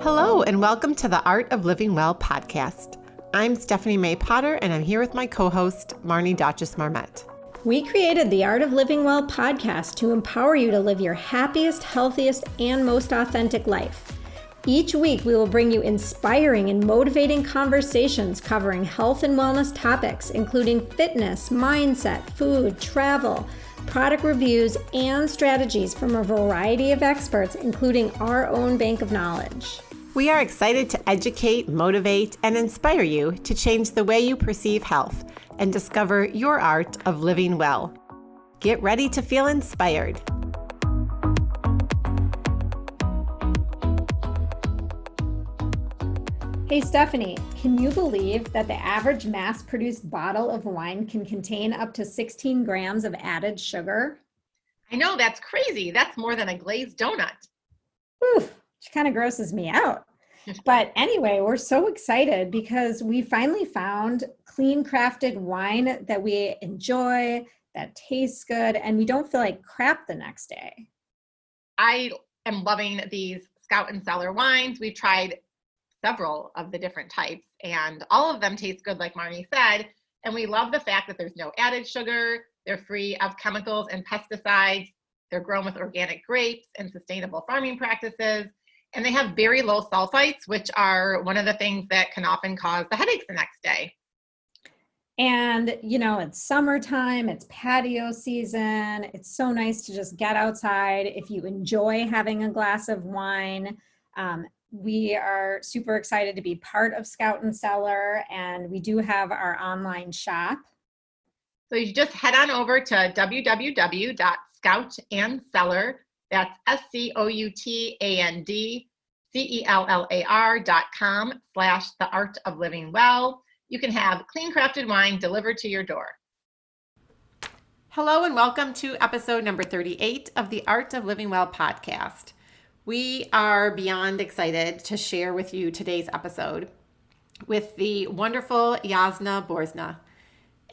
Hello, and welcome to the Art of Living Well podcast. I'm Stephanie May Potter, and I'm here with my co-host, Marnie Dotches-Marmette. We created the Art of Living Well podcast to empower you to live your happiest, healthiest, and most authentic life. Each week, we will bring you inspiring and motivating conversations covering health and wellness topics, including fitness, mindset, food, travel, product reviews, and strategies from a variety of experts, including our own bank of knowledge. We are excited to educate, motivate, and inspire you to change the way you perceive health and discover your art of living well. Get ready to feel inspired. Hey Stephanie, can you believe that the average mass-produced bottle of wine can contain up to 16 grams of added sugar? I know, that's crazy. That's more than a glazed donut. Whew, which kind of grosses me out. But anyway, we're so excited because we finally found clean crafted wine that we enjoy, that tastes good, and we don't feel like crap the next day. I am loving these Scout and Cellar wines. We've tried several of the different types, and all of them taste good, like Marnie said. And we love the fact that there's no added sugar. They're free of chemicals and pesticides. They're grown with organic grapes and sustainable farming practices. And they have very low sulfites, which are one of the things that can often cause the headaches the next day. And, you know, it's summertime, it's patio season. It's so nice to just get outside. If you enjoy having a glass of wine, we are super excited to be part of Scout and Cellar, and we do have our online shop. So you just head on over to www.scoutandcellar, that's SCOUTANDCELLAR.com/the art of living well. You can have clean crafted wine delivered to your door. Hello, and welcome to episode number 38 of the Art of Living Well podcast. We are beyond excited to share with you today's episode with the wonderful Jasna Burza.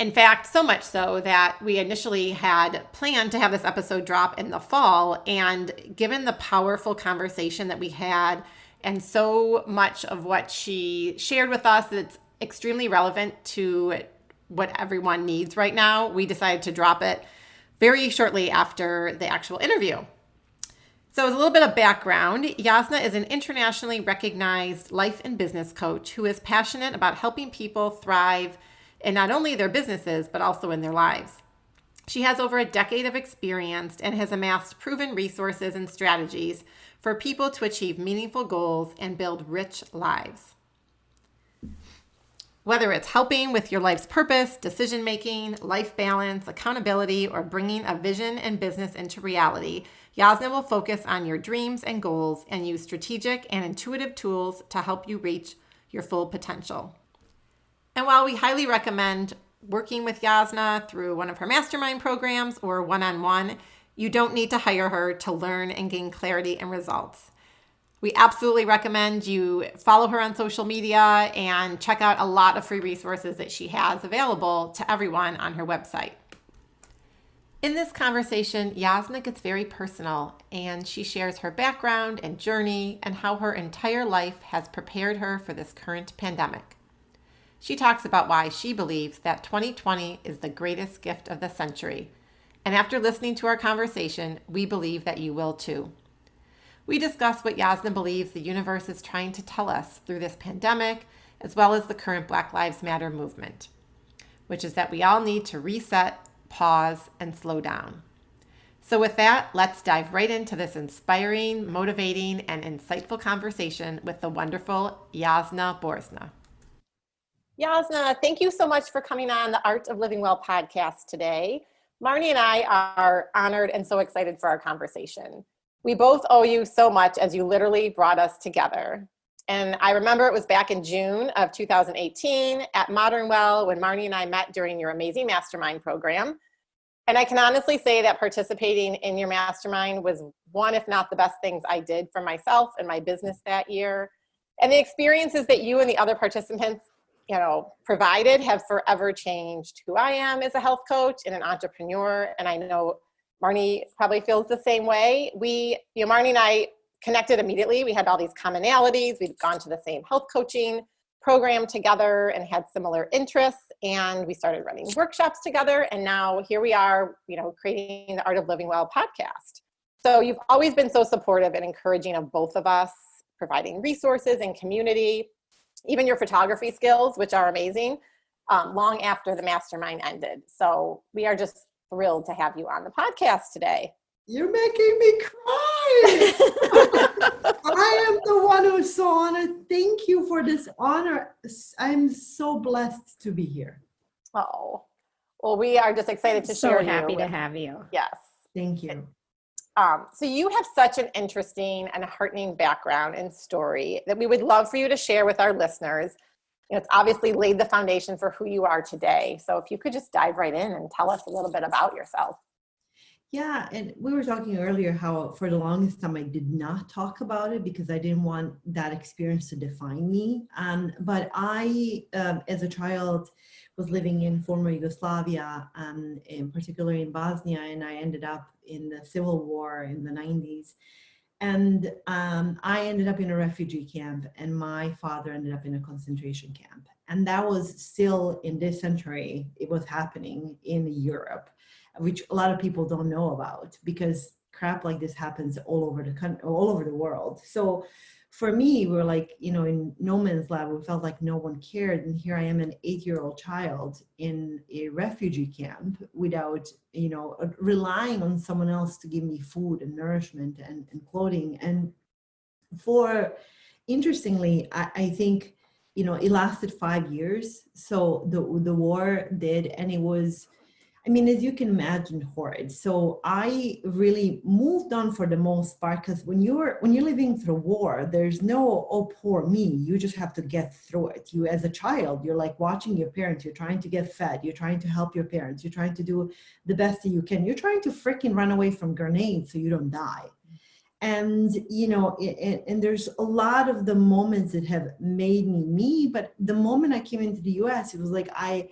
In fact, so much so that we initially had planned to have this episode drop in the fall, and given the powerful conversation that we had and so much of what she shared with us that's extremely relevant to what everyone needs right now, we decided to drop it very shortly after the actual interview. So as a little bit of background, Jasna is an internationally recognized life and business coach who is passionate about helping people thrive in not only their businesses, but also in their lives. She has over a decade of experience and has amassed proven resources and strategies for people to achieve meaningful goals and build rich lives. Whether it's helping with your life's purpose, decision-making, life balance, accountability, or bringing a vision and business into reality, Jasna will focus on your dreams and goals and use strategic and intuitive tools to help you reach your full potential. And while we highly recommend working with Jasna through one of her mastermind programs or one-on-one, you don't need to hire her to learn and gain clarity and results. We absolutely recommend you follow her on social media and check out a lot of free resources that she has available to everyone on her website. In this conversation, Jasna gets very personal, and she shares her background and journey and how her entire life has prepared her for this current pandemic. She talks about why she believes that 2020 is the greatest gift of the century. And after listening to our conversation, we believe that you will too. We discuss what Jasna believes the universe is trying to tell us through this pandemic, as well as the current Black Lives Matter movement, which is that we all need to reset, pause, and slow down. So with that, let's dive right into this inspiring, motivating, and insightful conversation with the wonderful Jasna Burza. Jasna, thank you so much for coming on the Art of Living Well podcast today. Marnie and I are honored and so excited for our conversation. We both owe you so much, as you literally brought us together. And I remember it was back in June of 2018 at Modern Well when Marnie and I met during your amazing mastermind program. And I can honestly say that participating in your mastermind was one, if not the best things I did for myself and my business that year. And the experiences that you and the other participants, provided have forever changed who I am as a health coach and an entrepreneur. And I know Marnie probably feels the same way. Marnie and I connected immediately. We had all these commonalities. We'd gone to the same health coaching program together and had similar interests. And we started running workshops together. And now here we are, creating the Art of Living Well podcast. So you've always been so supportive and encouraging of both of us, providing resources and community, even your photography skills, which are amazing, long after the mastermind ended. So we are just thrilled to have you on the podcast today. You're making me cry. I am the one who's so honored. Thank you for this honor. I'm so blessed to be here. Oh, well, we are just excited to share. So happy to have you. Yes. Thank you. So you have such an interesting and heartening background and story that we would love for you to share with our listeners. It's obviously laid the foundation for who you are today. So if you could just dive right in and tell us a little bit about yourself. Yeah, and we were talking earlier how for the longest time I did not talk about it because I didn't want that experience to define me. But I, as a child, was living in former Yugoslavia, in particular in Bosnia, and I ended up in the civil war in the 90s. And I ended up in a refugee camp, and my father ended up in a concentration camp. And that was still in this century, it was happening in Europe, which a lot of people don't know about because crap like this happens all over the country, all over the world. So for me, we're like, in no man's land, we felt like no one cared. And here I am, an 8-year-old child in a refugee camp without, relying on someone else to give me food and nourishment and clothing. And interestingly, I think, it lasted 5 years. So the war did, and it was, as you can imagine, horrid. So I really moved on for the most part, because when you're living through war, there's no, oh, poor me. You just have to get through it. You, as a child, you're like watching your parents. You're trying to get fed. You're trying to help your parents. You're trying to do the best that you can. You're trying to freaking run away from grenades so you don't die. And, and there's a lot of the moments that have made me. But the moment I came into the US, it was like I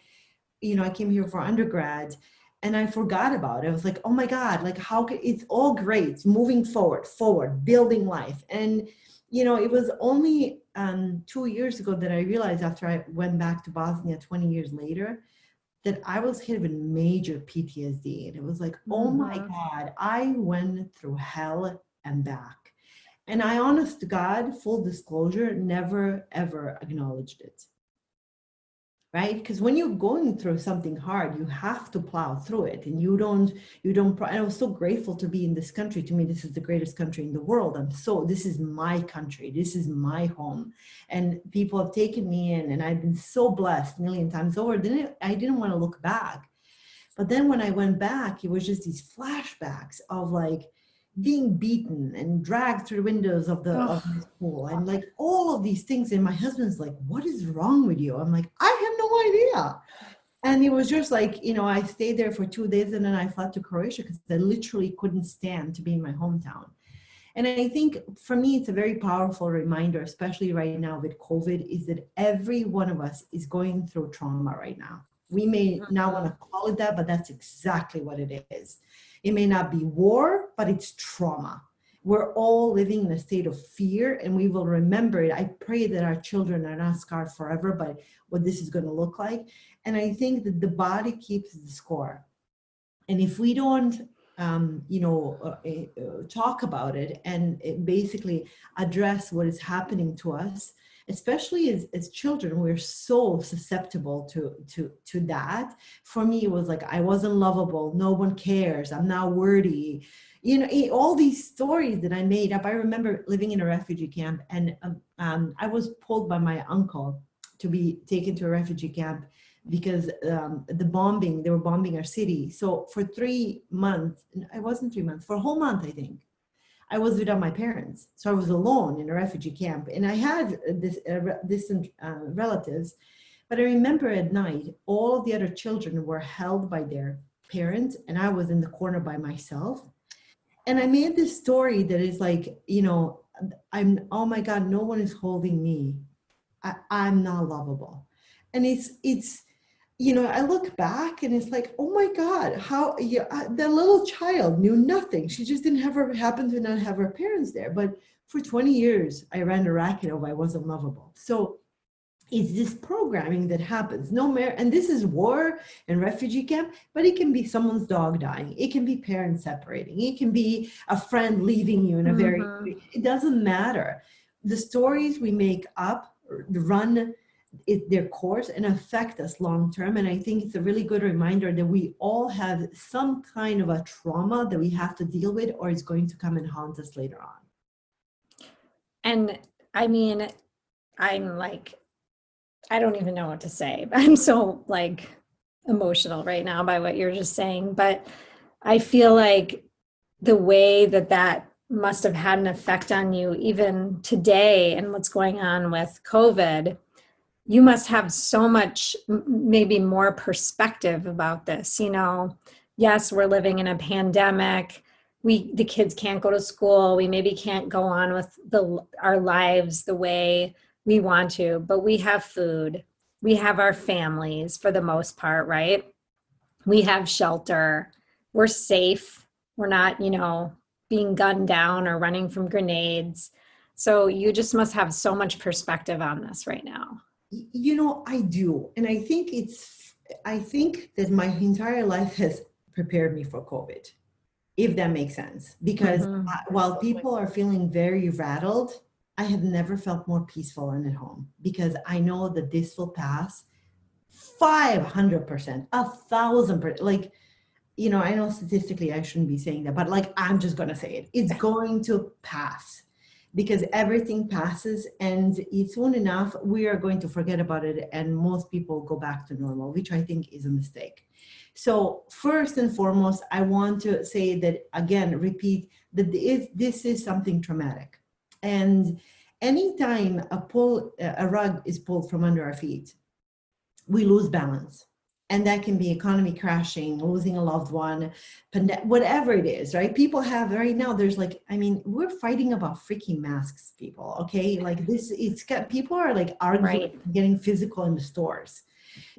came here for undergrad and I forgot about it. I was like, oh my God, like how could, it's all great, moving forward, building life. And, it was only 2 years ago that I realized, after I went back to Bosnia 20 years later, that I was hit with major PTSD. And it was like, oh my God, I went through hell and back. And I, honest to God, full disclosure, never, ever acknowledged it. Right? Because when you're going through something hard, you have to plow through it, and you don't, I was so grateful to be in this country. To me, this is the greatest country in the world. This is my country. This is my home. And people have taken me in, and I've been so blessed a million times over. I didn't want to look back. But then when I went back, it was just these flashbacks of like being beaten and dragged through the windows of the school, and like all of these things. And my husband's like, what is wrong with you? I'm like, I have no idea. And it was just like, I stayed there for 2 days, and then I fled to Croatia because I literally couldn't stand to be in my hometown. And I think for me, it's a very powerful reminder, especially right now with COVID, is that every one of us is going through trauma right now. We may not want to call it that, but that's exactly what it is. It may not be war, but it's trauma. We're all living in a state of fear, and we will remember it. I pray that our children are not scarred forever by what this is going to look like. And I think that the body keeps the score. And if we don't, talk about it and basically address what is happening to us, especially as children, we're so susceptible to that. For me, it was like, I wasn't lovable. No one cares. I'm not worthy. All these stories that I made up. I remember living in a refugee camp, and I was pulled by my uncle to be taken to a refugee camp because they were bombing our city. So for 3 months, it wasn't 3 months, for a whole month, I think, I was without my parents. So I was alone in a refugee camp, and I had distant relatives. But I remember at night, all of the other children were held by their parents, and I was in the corner by myself. And I made this story that is like, oh my God, no one is holding me. I'm not lovable. And it's I look back and it's like, oh my God, how the little child knew nothing. She just didn't happen to not have her parents there. But for 20 years, I ran a racket of I wasn't lovable. So it's this programming that happens. No matter, and this is war and refugee camp, but it can be someone's dog dying. It can be parents separating. It can be a friend leaving you in a it doesn't matter. The stories we make up run their course and affect us long term. And I think it's a really good reminder that we all have some kind of a trauma that we have to deal with, or it's going to come and haunt us later on. And I mean, I'm like, I don't even know what to say. I'm so like emotional right now by what you're just saying. But I feel like the way that must have had an effect on you even today and what's going on with COVID, you must have so much, maybe more perspective about this. Yes, we're living in a pandemic. The kids can't go to school. We maybe can't go on with our lives the way we want to, but we have food. We have our families for the most part, right? We have shelter. We're safe. We're not, being gunned down or running from grenades. So you just must have so much perspective on this right now. I do. And I think that my entire life has prepared me for COVID, if that makes sense. Because while people are feeling very rattled, I have never felt more peaceful and at home, because I know that this will pass 500%, 1,000%. Like, I know statistically I shouldn't be saying that, but like, I'm just going to say it. It's going to pass, because everything passes, and soon enough, we are going to forget about it. And most people go back to normal, which I think is a mistake. So first and foremost, I want to say that, again, repeat that this is something traumatic. And anytime a rug is pulled from under our feet, we lose balance. And that can be economy crashing, losing a loved one, whatever it is, right? People have right now, we're fighting about freaking masks, people, okay? Like people are like arguing, right, getting physical in the stores.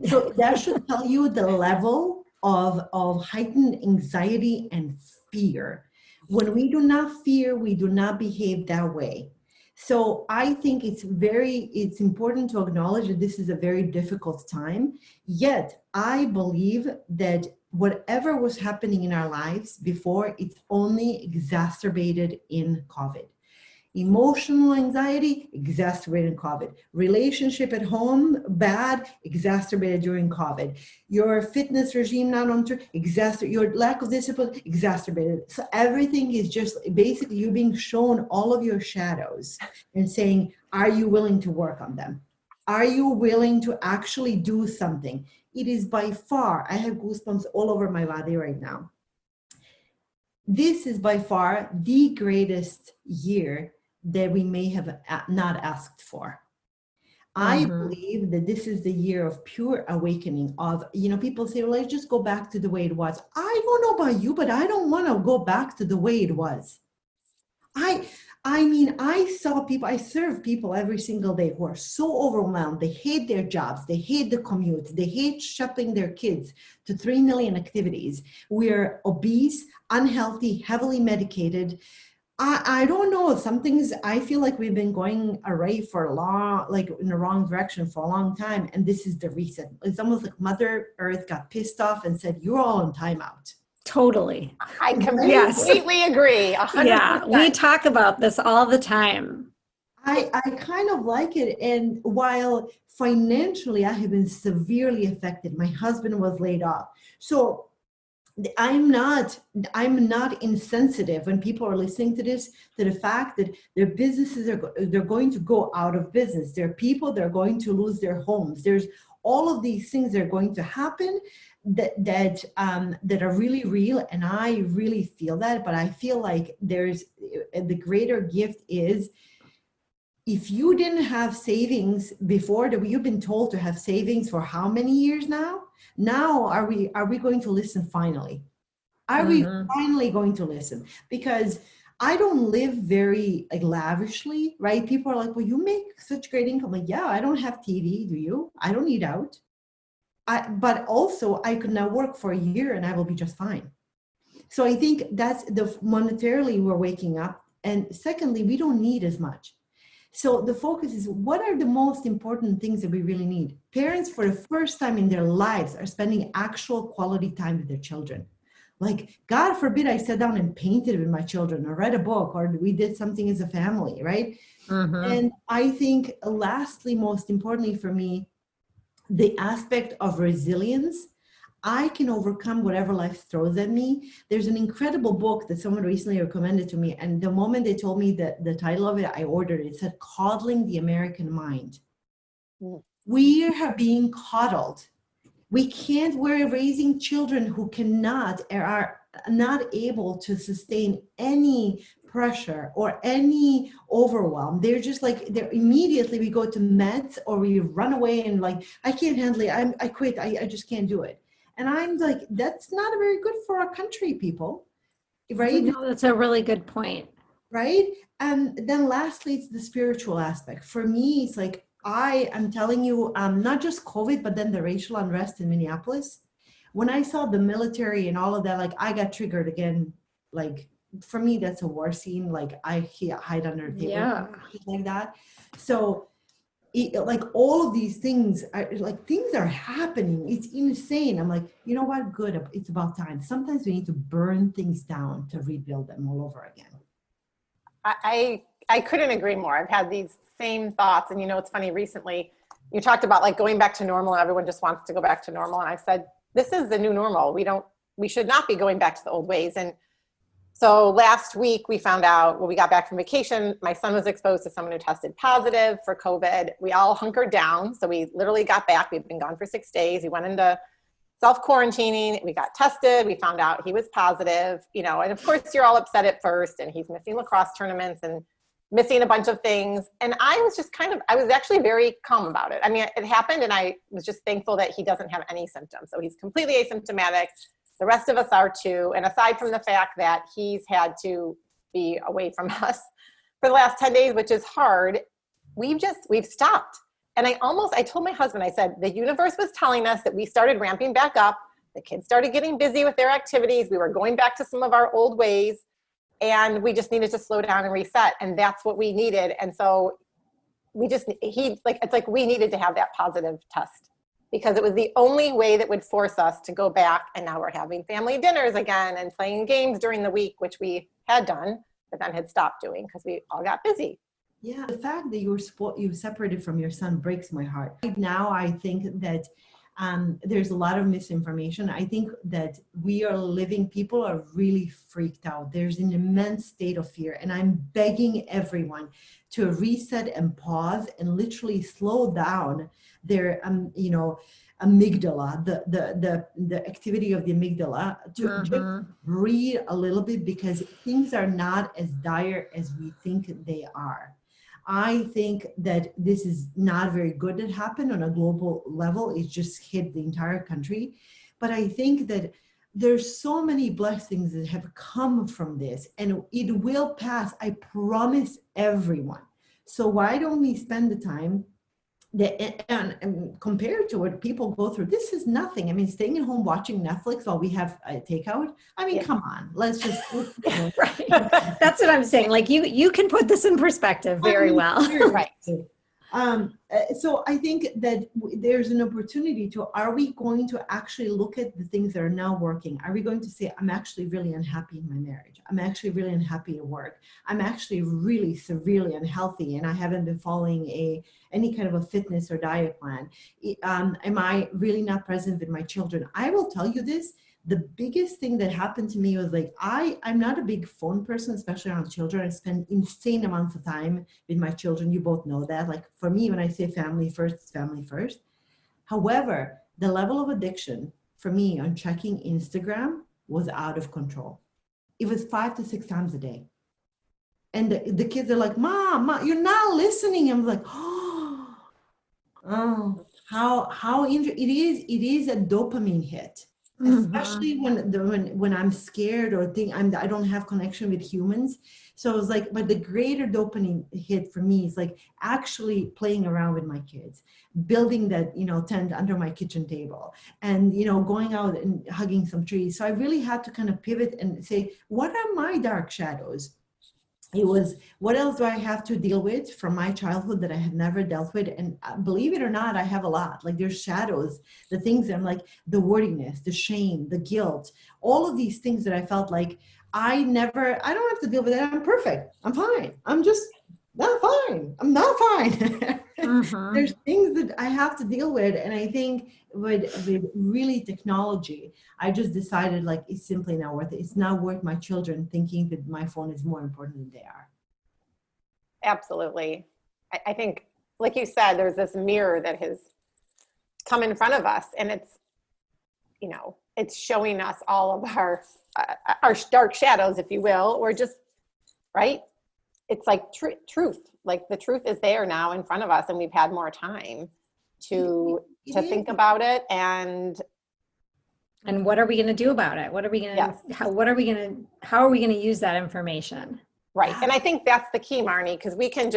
So that should tell you the level of heightened anxiety and fear. When we do not fear, we do not behave that way. So I think it's important to acknowledge that this is a very difficult time. Yet I believe that whatever was happening in our lives before, it's only exacerbated in COVID. Emotional anxiety, exacerbated in COVID. Relationship at home, bad, exacerbated during COVID. Your fitness regime not on track, your lack of discipline, exacerbated. So everything is just basically you being shown all of your shadows and saying, are you willing to work on them? Are you willing to actually do something? It is by far, I have goosebumps all over my body right now. This is by far the greatest year that we may have not asked for. I believe that this is the year of pure awakening of, people say, well, let's just go back to the way it was. I don't know about you, but I don't want to go back to the way it was. I serve people every single day who are so overwhelmed. They hate their jobs. They hate the commute. They hate shipping their kids to 3 million activities. We're obese, unhealthy, heavily medicated. I don't know. Some things I feel like we've been going array for a long, like in the wrong direction for a long time. And this is the reason. It's almost like Mother Earth got pissed off and said, you're all on timeout. Totally. I completely agree. 100%. Yeah, we talk about this all the time. I kind of like it. And while financially I have been severely affected, my husband was laid off. So I'm not insensitive when people are listening to this, to the fact that their businesses they're going to go out of business. There are people that are going to lose their homes. There's all of these things that are going to happen that are really real, and I really feel that. But I feel like there's the greater gift is, if you didn't have savings before, that you've been told to have savings for how many years now? Now are we going to listen finally? Are we finally going to listen? Because I don't live very lavishly, right? People are like, well, you make such great income. Like, yeah, I don't have TV, do you? I don't eat out. but also I could now work for a year and I will be just fine. So I think that's monetarily we're waking up. And secondly, we don't need as much. So the focus is, what are the most important things that we really need? Parents, for the first time in their lives, are spending actual quality time with their children. Like, God forbid I sat down and painted with my children or read a book or we did something as a family, right? Mm-hmm. And I think lastly, most importantly for me, the aspect of resilience. I can overcome whatever life throws at me. There's an incredible book that someone recently recommended to me. And the moment they told me that the title of it, I ordered it. It said, Coddling the American Mind. We are being coddled. We're raising children who are not able to sustain any pressure or any overwhelm. They're just like, immediately we go to meds or we run away and like, I can't handle it. I quit. I just can't do it. And I'm like, that's not very good for our country, people, right? No, that's a really good point. Right? And then lastly, it's the spiritual aspect. For me, it's like, I am telling you, not just COVID, but then the racial unrest in Minneapolis. When I saw the military and all of that, like I got triggered again. Like for me, that's a war scene. Like I hide under a table, like that. So like all of these things are happening. It's insane. I'm like, you know what? Good. It's about time. Sometimes we need to burn things down to rebuild them all over again. I couldn't agree more. I've had these same thoughts. And you know, it's funny, recently you talked about like going back to normal and everyone just wants to go back to normal. And I've said, this is the new normal. We should not be going back to the old ways. And so last week we found out when we got back from vacation, my son was exposed to someone who tested positive for COVID. We all hunkered down. So we literally got back. We'd been gone for 6 days. We went into self-quarantining. We got tested. We found out he was positive, you know, and of course you're all upset at first and he's missing lacrosse tournaments and missing a bunch of things. And I was just I was actually very calm about it. I mean, it happened and I was just thankful that he doesn't have any symptoms. So he's completely asymptomatic. The rest of us are too. And aside from the fact that he's had to be away from us for the last 10 days, which is hard, we've stopped. And I told my husband, I said, the universe was telling us that we started ramping back up. The kids started getting busy with their activities. We were going back to some of our old ways and we just needed to slow down and reset. And that's what we needed. And so it's like we needed to have that positive test, because it was the only way that would force us to go back. And now we're having family dinners again and playing games during the week, which we had done, but then had stopped doing because we all got busy. Yeah, the fact that you separated from your son breaks my heart. Right now, I think that there's a lot of misinformation. I think that people are really freaked out. There's an immense state of fear. And I'm begging everyone to reset and pause and literally slow down their, amygdala, the activity of the amygdala, to just breathe a little bit, because things are not as dire as we think they are. I think that this is not very good that happened on a global level. It just hit the entire country. But I think that there's so many blessings that have come from this, and it will pass. I promise everyone. So why don't we spend the time and compared to what people go through, this is nothing. I mean, staying at home watching Netflix while we have a takeout. I mean, come on, let's just. Right. That's what I'm saying. Like you can put this in perspective very well. Right. So I think that there's an opportunity are we going to actually look at the things that are now working? Are we going to say, I'm actually really unhappy in my marriage. I'm actually really unhappy at work. I'm actually really severely unhealthy and I haven't been following any kind of a fitness or diet plan. Am I really not present with my children? I will tell you this. The biggest thing that happened to me was like, I'm not a big phone person, especially around children. I spend insane amounts of time with my children. You both know that. Like for me, when I say family first, it's family first. However, the level of addiction for me on checking Instagram was out of control. It was 5 to 6 times a day. And the kids are like, Mom, you're not listening. I'm like, how it is a dopamine hit. especially when I'm scared or think I don't have connection with humans. So it was like, but the greater dopamine hit for me is like actually playing around with my kids, building that, tent under my kitchen table, and, going out and hugging some trees. So I really had to kind of pivot and say, what are my dark shadows? It was, what else do I have to deal with from my childhood that I had never dealt with? And believe it or not, I have a lot. Like there's shadows, the things that I'm like, the wordiness, the shame, the guilt, all of these things that I felt like I don't have to deal with that. I'm perfect. I'm fine. I'm just not fine. I'm not fine. There's things that I have to deal with. And I think with really technology, I just decided like, it's simply not worth it. It's not worth my children thinking that my phone is more important than they are. Absolutely. I think, like you said, there's this mirror that has come in front of us, and it's, it's showing us all of our dark shadows, if you will, or just, right? It's like truth. Like the truth is there now in front of us, and we've had more time to think about it. And what are we going to do about it? What are we going to, how are we going to use that information? Right. And I think that's the key, Marnie, because we can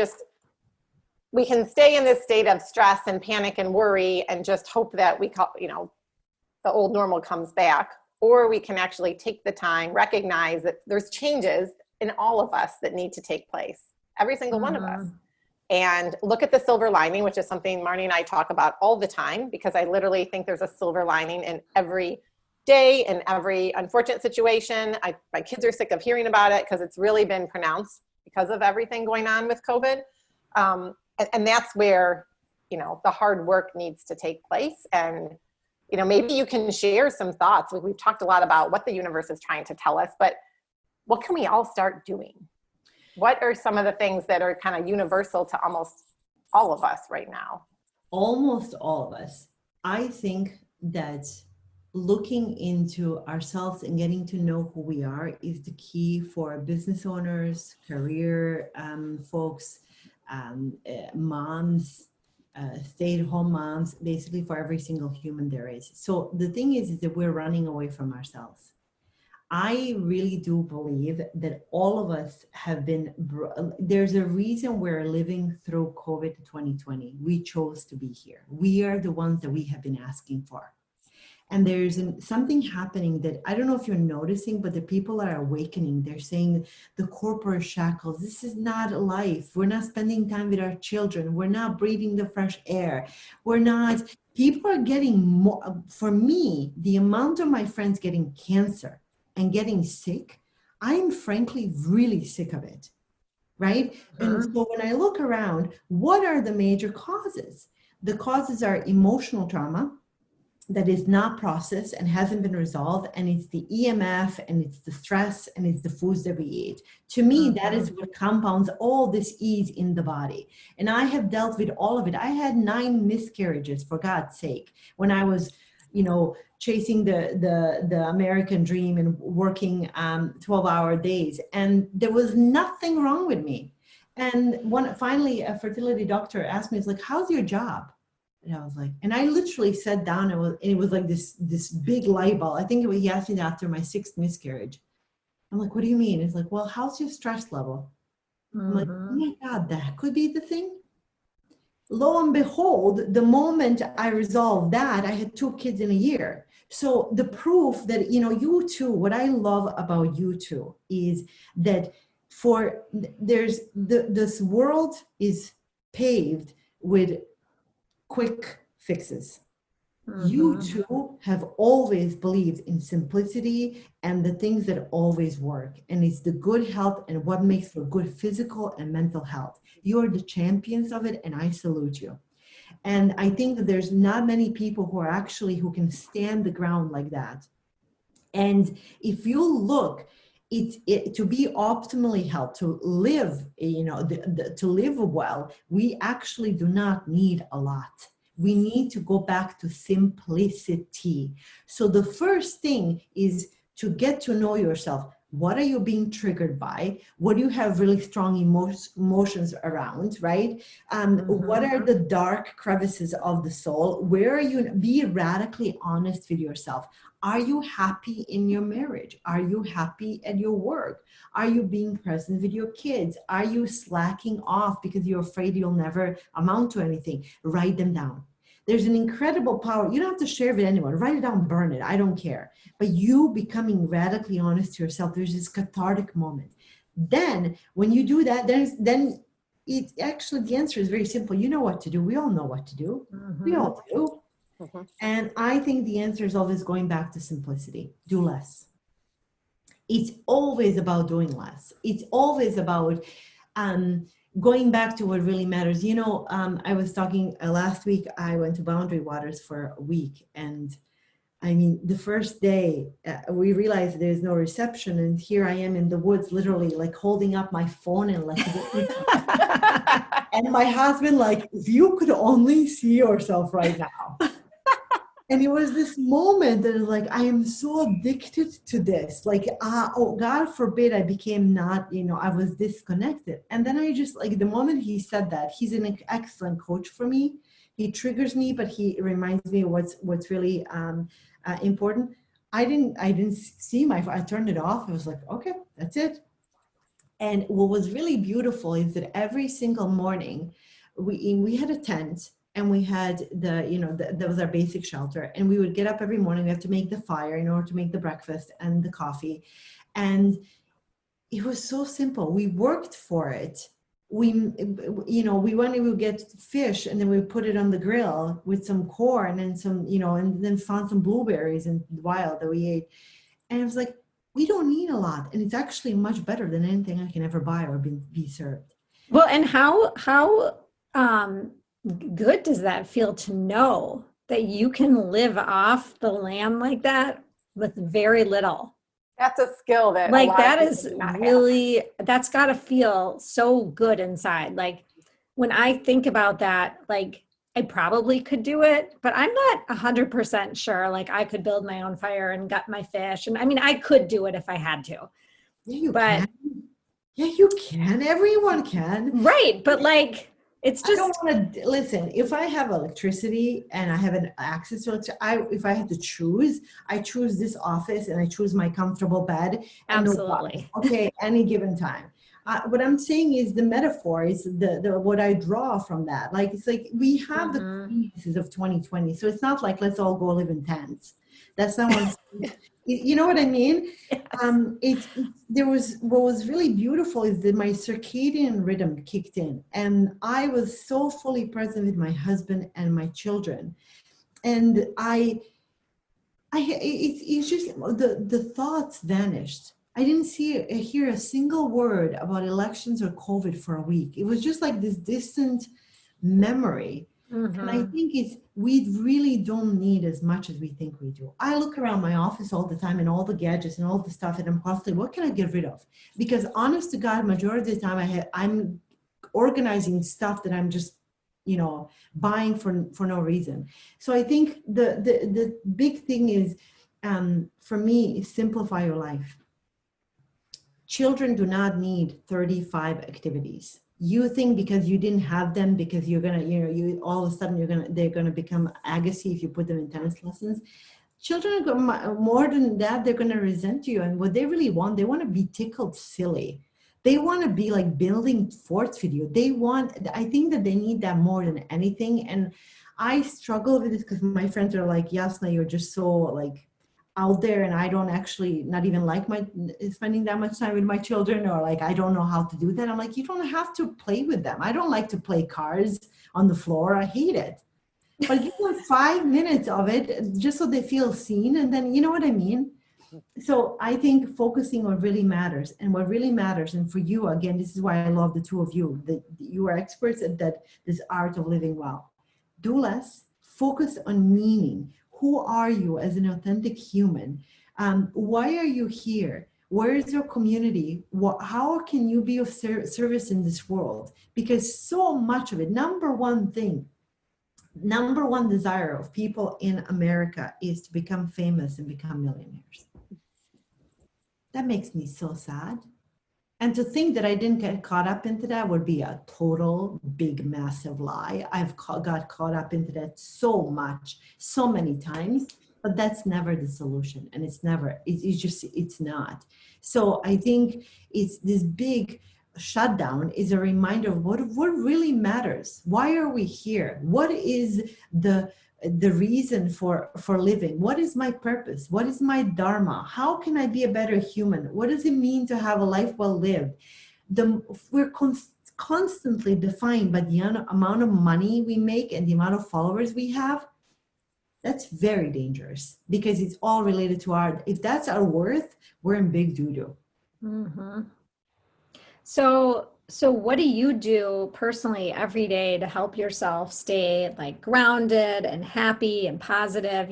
stay in this state of stress and panic and worry and just hope that the old normal comes back, or we can actually take the time, recognize that there's changes in all of us that need to take place, every single one of us, and look at the silver lining, which is something Marnie and I talk about all the time, because I literally think there's a silver lining in every day and every unfortunate situation. My kids are sick of hearing about it because it's really been pronounced because of everything going on with COVID. And that's where, the hard work needs to take place. And, maybe you can share some thoughts. We've talked a lot about what the universe is trying to tell us, but what can we all start doing? What are some of the things that are kind of universal to almost all of us right now? Almost all of us. I think that looking into ourselves and getting to know who we are is the key for business owners, career folks, moms, stay-at-home moms, basically for every single human there is. So the thing is that we're running away from ourselves. I really do believe that all of us have been, there's a reason we're living through COVID 2020. We chose to be here. We are the ones that we have been asking for. And there's something happening that I don't know if you're noticing, but the people are awakening. They're saying the corporate shackles, this is not life. We're not spending time with our children. We're not breathing the fresh air. People are getting more. For me, the amount of my friends getting cancer and getting sick, I'm frankly really sick of it, right? And so when I look around, what are the major causes? The causes are emotional trauma that is not processed and hasn't been resolved, and it's the EMF, and it's the stress, and it's the foods that we eat. To me, that is what compounds all this ease in the body. And I have dealt with all of it. I had 9 miscarriages, for God's sake, when I was chasing the American dream and working 12-hour days. And there was nothing wrong with me. And finally, a fertility doctor asked me, it's like, how's your job? And I was like, and I literally sat down and it was like this big light bulb. I think he asked me after my 6th miscarriage. I'm like, what do you mean? It's like, well, how's your stress level? I'm like, oh my God, that could be the thing. Lo and behold, the moment I resolved that, I had 2 kids in a year. So the proof that, you too, what I love about you two is that this world is paved with quick fixes. You two have always believed in simplicity and the things that always work. And it's the good health and what makes for good physical and mental health. You're the champions of it, and I salute you. And I think that there's not many people who can stand the ground like that. And if you look, to be optimally healthy, to live, to live well, we actually do not need a lot. We need to go back to simplicity. So the first thing is to get to know yourself. What are you being triggered by? What do you have really strong emotions around, right? What are the dark crevices of the soul? Where are you? Be radically honest with yourself. Are you happy in your marriage? Are you happy at your work? Are you being present with your kids? Are you slacking off because you're afraid you'll never amount to anything? Write them down. There's an incredible power. You don't have to share with anyone. Write it down, burn it. I don't care. But you becoming radically honest to yourself, there's this cathartic moment. Then when you do that, then it actually, the answer is very simple. You know what to do. We all know what to do. We all do. And I think the answer is always going back to simplicity. Do less. It's always about doing less. It's always about going back to what really matters. You know, I was talking last week, I went to Boundary Waters for a week. And I mean, the first day we realized there's no reception. And here I am in the woods, literally like holding up my phone and like, and my husband, like, if you could only see yourself right now. And it was this moment that was like, I am so addicted to this. Like, oh, God forbid I became not, you know, I was disconnected. And then I just, like, the moment he said that, he's an excellent coach for me. He triggers me, but he reminds me of what's really important. I didn't see I turned it off. I was like, okay, that's it. And what was really beautiful is that every single morning we had a tent. And we had that was our basic shelter. And we would get up every morning. We have to make the fire in order to make the breakfast and the coffee. And it was so simple. We worked for it. We would get fish and then we would put it on the grill with some corn and some, and then found some blueberries in the wild that we ate. And it was like, we don't need a lot. And it's actually much better than anything I can ever buy or be served. Well, and how good does that feel to know that you can live off the land like that with very little? That's a skill that like that is really have. That's got to feel so good inside. Like when I think about that, like I probably could do it, but I'm not 100% sure. Like I could build my own fire and gut my fish, and I mean I could do it if I had to. Yeah, you can. Yeah, you can. Everyone can. Right, but like. It's just, I don't want to listen. If I have electricity and I have an access to electricity, if I had to choose, I choose this office and I choose my comfortable bed. Absolutely. Okay, any given time. What I'm saying is the metaphor is the what I draw from that. Like it's like we have the pieces of 2020, so it's not like let's all go live in tents. That's not what. You know what I mean? Yes. What was really beautiful is that my circadian rhythm kicked in, and I was so fully present with my husband and my children, and it's just the thoughts vanished. I didn't hear a single word about elections or COVID for a week. It was just like this distant memory. And I think we really don't need as much as we think we do. I look around my office all the time and all the gadgets and all the stuff that I'm constantly, what can I get rid of? Because honest to God, majority of the time I'm organizing stuff that I'm just, buying for no reason. So I think the big thing is, for me, is simplify your life. Children do not need 35 activities. You think because you didn't have them, because you're gonna, you all of a sudden they're gonna become Agassi if you put them in tennis lessons. Children are more than that, they're gonna resent you, and what they really want, they want to be tickled silly. They want to be like building forts with you. I think that they need that more than anything. And I struggle with this because my friends are like, Jasna, you're just so like out there, and I don't actually not even like spending that much time with my children, or like I don't know how to do that. I'm like, you don't have to play with them. I don't like to play cards on the floor. I hate it. But give them 5 minutes of it just so they feel seen, and then you know what I mean. So I think focusing on what really matters, and what really matters, and for you again, this is why I love the two of you. That you are experts at this art of living well. Do less. Focus on meaning. Who are you as an authentic human? Why are you here? Where is your community? How can you be of service in this world? Because so much of it, number one desire of people in America is to become famous and become millionaires. That makes me so sad. And to think that I didn't get caught up into that would be a total big, massive lie. I've got caught up into that so much, so many times, but that's never the solution. And it's never, it's not. So I think it's this big shutdown is a reminder of what really matters. Why are we here? What is the reason for living? What is my purpose? What is my dharma? How can I be a better human? What does it mean to have a life well lived? We're constantly defined by the amount of money we make and the amount of followers we have. That's very dangerous because it's all related to if that's our worth, we're in big doo-doo. Mm-hmm. So what do you do personally every day to help yourself stay like grounded and happy and positive?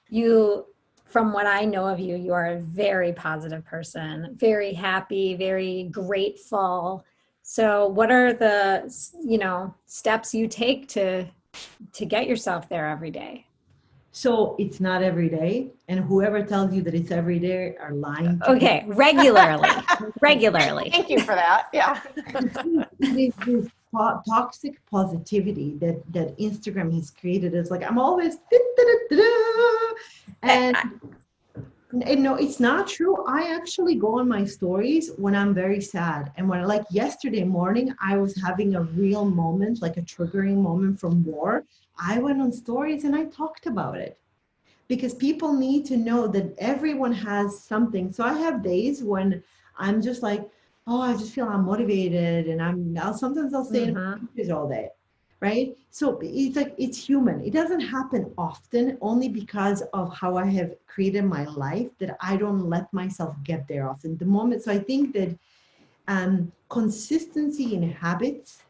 You, from what I know of you, you are a very positive person, very happy, very grateful. So what are the, steps you take to get yourself there every day? So it's not every day. And whoever tells you that it's every day are lying. Okay, regularly. Thank you for that. Yeah. This toxic positivity that Instagram has created is like, I'm always, and no, it's not true. I actually go on my stories when I'm very sad. And when like yesterday morning, I was having a real moment, like a triggering moment from war. I went on stories and I talked about it because people need to know that everyone has something. So I have days when I'm just like, oh, I just feel unmotivated, and sometimes I'll stay in all day, right? So it's like, it's human. It doesn't happen often, only because of how I have created my life that I don't let myself get there often. The moment, so I think that consistency in habits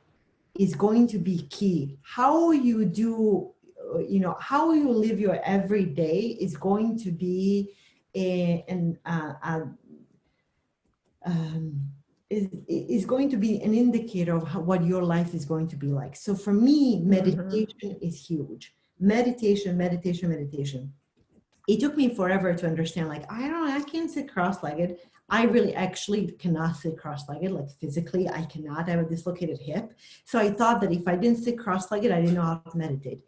is going to be key. How you do, how you live your everyday is going to be is going to be an indicator of what your life is going to be like. So for me, meditation is huge. Meditation. It took me forever to understand, like, I can't sit cross-legged. I really actually cannot sit cross-legged, like physically, I cannot. I have a dislocated hip. So I thought that if I didn't sit cross-legged, I didn't know how to meditate.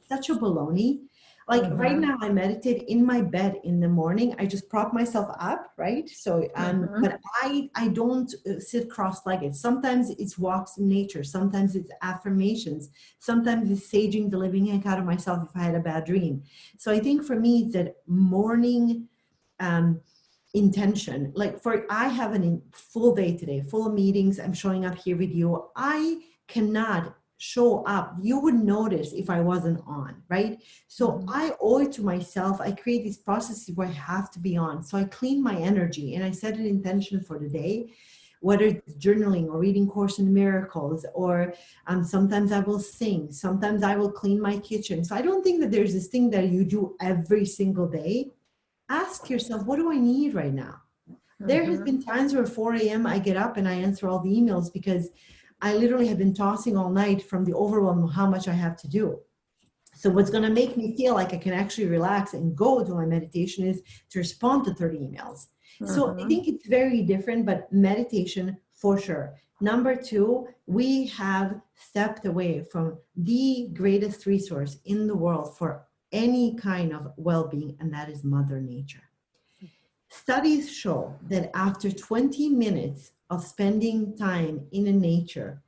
Such a baloney. Like right now I meditate in my bed in the morning. I just prop myself up, right? So, but I don't sit cross-legged. Sometimes it's walks in nature. Sometimes it's affirmations. Sometimes it's saging the living heck out of myself if I had a bad dream. So I think for me, it's that morning intention. Like I have a full day today, full of meetings. I'm showing up here with you. I cannot show up. You would notice if I wasn't on, right? So I owe it to myself. I create these processes where I have to be on. So I clean my energy and I set an intention for the day, whether it's journaling or reading Course in Miracles, or sometimes I will sing, sometimes I will clean my kitchen. So I don't think that there's this thing that you do every single day. Ask yourself, what do I need right now? There has been times where 4 a.m. I get up and I answer all the emails because I literally have been tossing all night from the overwhelm of how much I have to do. So what's going to make me feel like I can actually relax and go to my meditation is to respond to 30 emails. So I think it's very different, but meditation for sure. Number 2, we have stepped away from the greatest resource in the world for any kind of well-being, and that is Mother Nature. Studies show that after 20 minutes of spending time in nature,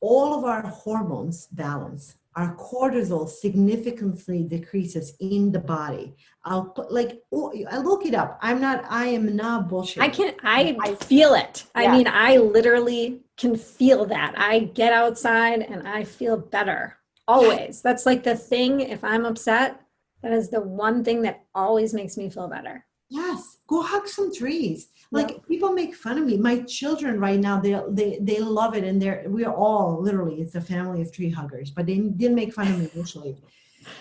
all of our hormones balance. Our cortisol significantly decreases in the body. I look it up. I am not bullshit. I feel it. Yeah. I mean, I literally can feel that. I get outside and I feel better. Always. That's like the thing, if I'm upset, that is the one thing that always makes me feel better. Yes, go hug some trees. Like people make fun of me. My children right now, they love it, and we're all literally, it's a family of tree huggers. But they didn't make fun of me initially.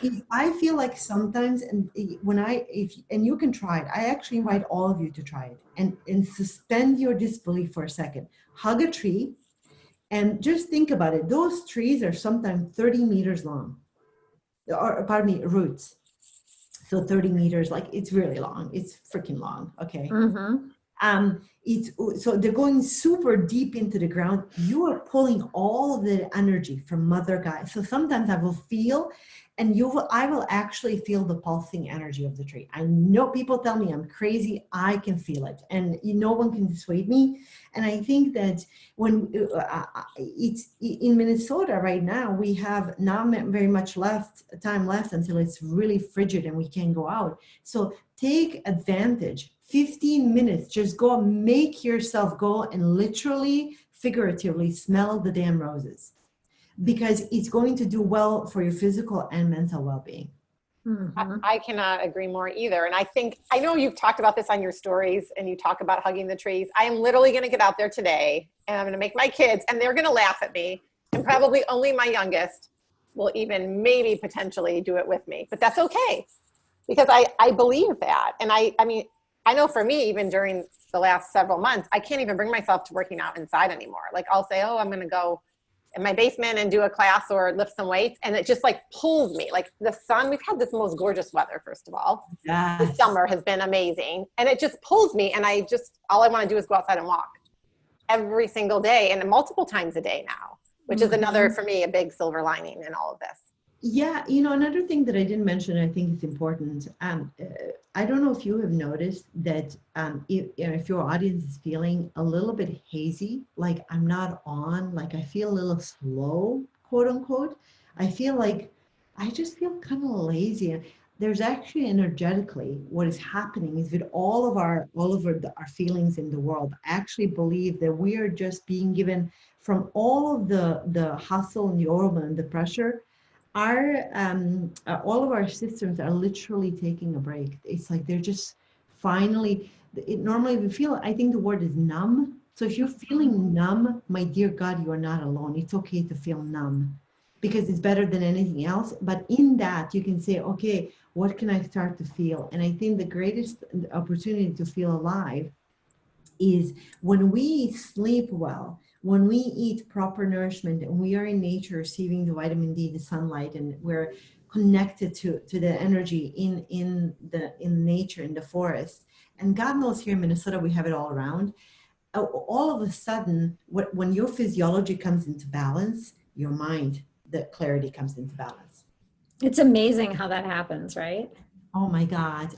If I feel like sometimes, and you can try it. I actually invite all of you to try it and suspend your disbelief for a second. Hug a tree, and just think about it. Those trees are sometimes 30 meters long, or pardon me, roots. So 30 meters, like it's really long. It's freaking long. Okay. So they're going super deep into the ground. You are pulling all of the energy from Mother Gaia. So sometimes I will feel, and I will actually feel the pulsing energy of the tree. I know people tell me I'm crazy. I can feel it, and no one can dissuade me. And I think that when it's in Minnesota right now, we have not very much time left until it's really frigid and we can't go out. So take advantage. 15 minutes, just go, make yourself go and literally, figuratively smell the damn roses, because it's going to do well for your physical and mental well-being. Mm-hmm. I cannot agree more either. And I know you've talked about this on your stories and you talk about hugging the trees. I am literally going to get out there today and I'm going to make my kids, and they're going to laugh at me, and probably only my youngest will even maybe potentially do it with me, but that's okay, because I believe that. And I mean, I know for me, even during the last several months, I can't even bring myself to working out inside anymore. Like I'll say, oh, I'm going to go in my basement and do a class or lift some weights. And it just like pulls me. Like the sun, we've had this most gorgeous weather, first of all. Yes. The summer has been amazing. And it just pulls me. And all I want to do is go outside and walk every single day and multiple times a day now, which is another, for me, a big silver lining in all of this. Yeah, another thing that I didn't mention, I think it's important. I don't know if you have noticed that if your audience is feeling a little bit hazy, like I'm not on, like I feel a little slow, quote unquote. I feel like I just feel kind of lazy. There's actually energetically what is happening is with all of our feelings in the world. I actually believe that we are just being given from all of the hustle and the overwhelm and the pressure. All of our systems are literally taking a break. It's like they're just finally, normally we feel, I think the word is numb. So if you're feeling numb, my dear God, you are not alone. It's okay to feel numb because it's better than anything else. But in that you can say, okay, what can I start to feel? And I think the greatest opportunity to feel alive is when we sleep well, when we eat proper nourishment and we are in nature receiving the vitamin D, the sunlight, and we're connected to the energy in nature, in the forest. And God knows here in Minnesota, we have it all around. All of a sudden, when your physiology comes into balance, your mind, the clarity comes into balance. It's amazing how that happens, right? Oh my God.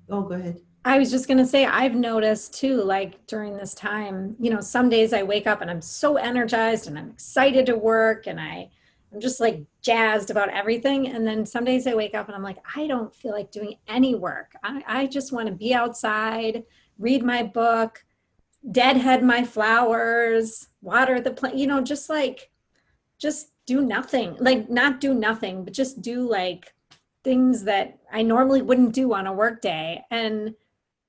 Go ahead. I was just going to say, I've noticed too, like during this time, some days I wake up and I'm so energized and I'm excited to work and I'm just like jazzed about everything. And then some days I wake up and I'm like, I don't feel like doing any work. I just want to be outside, read my book, deadhead my flowers, water the plant, just do nothing, like not do nothing, but just do like things that I normally wouldn't do on a work day. And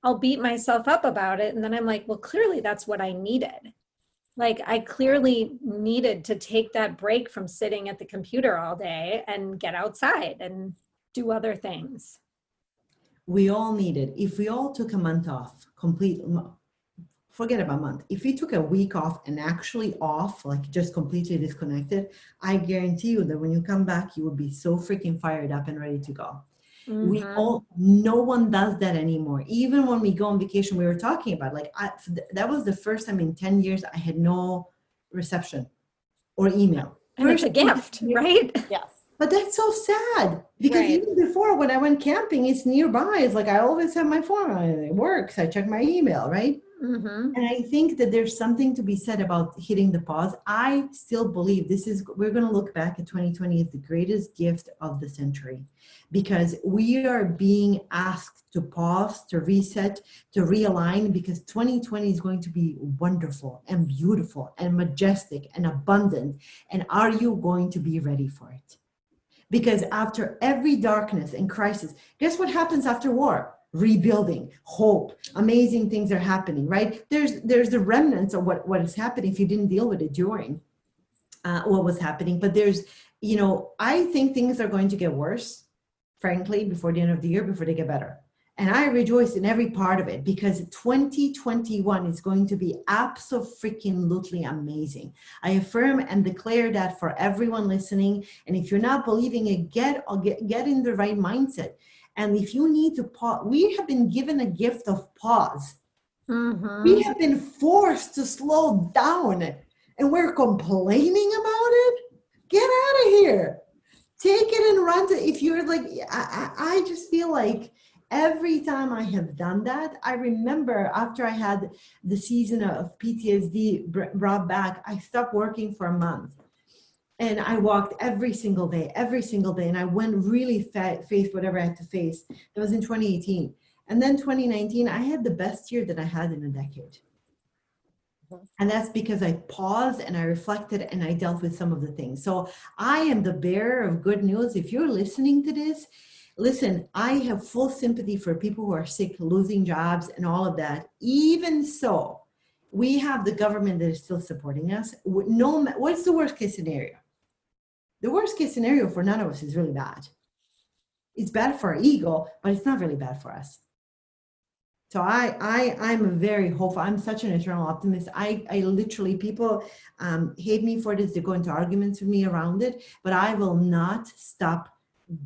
I'll beat myself up about it. And then I'm like, well, clearly that's what I needed. Like I clearly needed to take that break from sitting at the computer all day and get outside and do other things. We all need it. If we all took a month off, forget about a month. If we took a week off and actually off, like just completely disconnected, I guarantee you that when you come back, you will be so freaking fired up and ready to go. Mm-hmm. No one does that anymore. Even when we go on vacation, we were talking about that was the first time in 10 years I had no reception or email. And it's a gift, right? Yes. But that's so sad because even before when I went camping, it's nearby. It's like I always have my phone. It works. I check my email, right? Mm-hmm. And I think that there's something to be said about hitting the pause. I still believe we're going to look back at 2020 as the greatest gift of the century because we are being asked to pause, to reset, to realign because 2020 is going to be wonderful and beautiful and majestic and abundant. And are you going to be ready for it? Because after every darkness and crisis, guess what happens after war? Rebuilding, hope, amazing things are happening, right? There's the remnants of what is happening if you didn't deal with it during what was happening. But I think things are going to get worse, frankly, before the end of the year, before they get better. And I rejoice in every part of it because 2021 is going to be absolutely amazing. I affirm and declare that for everyone listening. And if you're not believing it, get in the right mindset. And if you need to pause, we have been given a gift of pause. We have been forced to slow down and we're complaining about it. Get out of here. Take it and run to, if you're like, I just feel like every time I have done that, I remember after I had the season of PTSD brought back, I stopped working for a month. And I walked every single day. And I went really faced whatever I had to face. That was in 2018. And then 2019, I had the best year that I had in a decade. And that's because I paused and I reflected and I dealt with some of the things. So I am the bearer of good news. If you're listening to this, listen, I have full sympathy for people who are sick, losing jobs and all of that. Even so, we have the government that is still supporting us. No, what's the worst case scenario? The worst case scenario for none of us is really bad. It's bad for our ego, but it's not really bad for us. So I'm a very hopeful. I'm such an eternal optimist. I literally, people hate me for this. They go into arguments with me around it, but I will not stop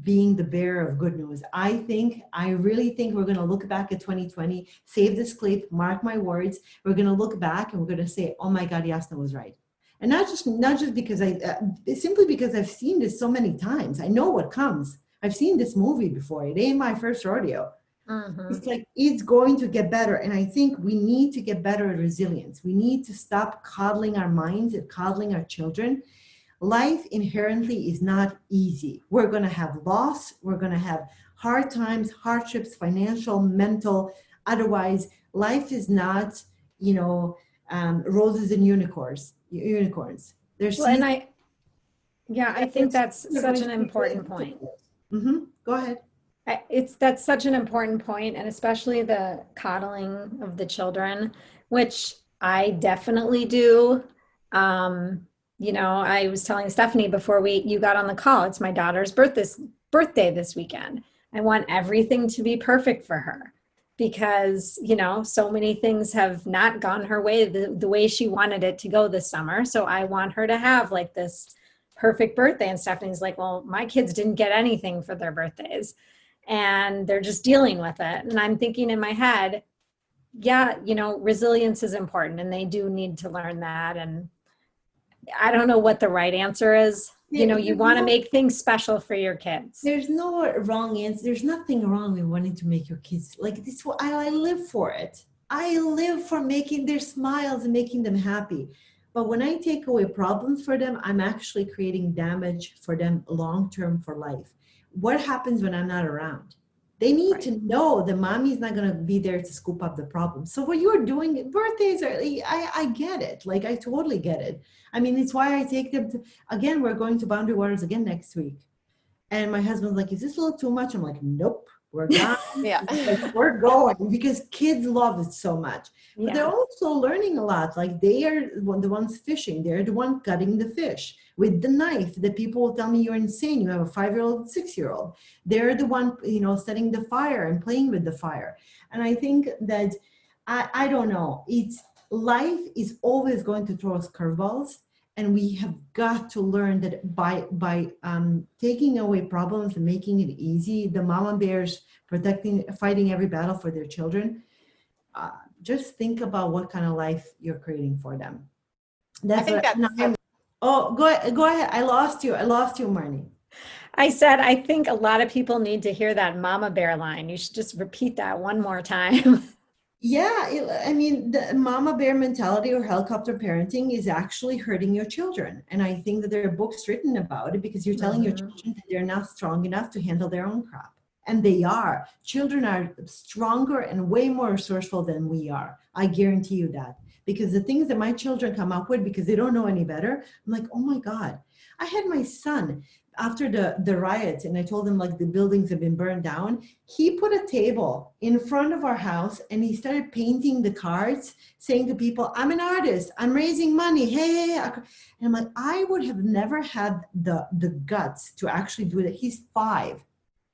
being the bearer of good news. I really think we're going to look back at 2020, save this clip, mark my words. We're going to look back and we're going to say, oh my God, Jasna was right. And not just because simply because I've seen this so many times. I know what comes. I've seen this movie before. It ain't my first rodeo. It's like, it's going to get better. And I think we need to get better at resilience. We need to stop coddling our minds and coddling our children. Life inherently is not easy. We're going to have loss. We're going to have hard times, hardships, financial, mental. Otherwise, life is not, roses and unicorns. There's I think that's such an important point. Go ahead. That's such an important point, and especially the coddling of the children, which I definitely do. I was telling Stephanie before you got on the call, it's my daughter's birthday this weekend. I want everything to be perfect for her because, so many things have not gone her way the way she wanted it to go this summer. So I want her to have like this perfect birthday. And Stephanie's like, well, my kids didn't get anything for their birthdays and they're just dealing with it. And I'm thinking in my head, resilience is important and they do need to learn that. And I don't know what the right answer is. You want to make things special for your kids. There's no wrong answer. There's nothing wrong with wanting to make your kids like this. I live for it. I live for making their smiles and making them happy. But when I take away problems for them, I'm actually creating damage for them long-term for life. What happens when I'm not around? They need to know that mommy's not going to be there to scoop up the problem. So what you're doing, birthdays are, I get it. Like, I totally get it. I mean, it's why I take them to, again, we're going to Boundary Waters again next week. And my husband's like, is this a little too much? I'm like, nope, we're not. Like, we're going because kids love it so much. But they're also learning a lot. Like, they are the ones fishing. They're the one cutting the fish with the knife that people will tell me you're insane. You have a 5-year-old, 6-year-old. They're the one, setting the fire and playing with the fire. And I think that, I don't know, life is always going to throw us curveballs. And we have got to learn that by taking away problems and making it easy, the mama bears fighting every battle for their children, just think about what kind of life you're creating for them. Oh, go ahead. I lost you, Marnie. I said, I think a lot of people need to hear that mama bear line. You should just repeat that one more time. Yeah, I mean, the mama bear mentality or helicopter parenting is actually hurting your children. And I think that there are books written about it because you're telling your children that they're not strong enough to handle their own crap. And they are. Children are stronger and way more resourceful than we are. I guarantee you that. Because the things that my children come up with, because they don't know any better, I'm like, oh my God. I had my son after the riots, and I told him like the buildings have been burned down. He put a table in front of our house and he started painting the cards saying to people, I'm an artist, I'm raising money, hey. And I'm like, I would have never had the guts to actually do that. He's 5.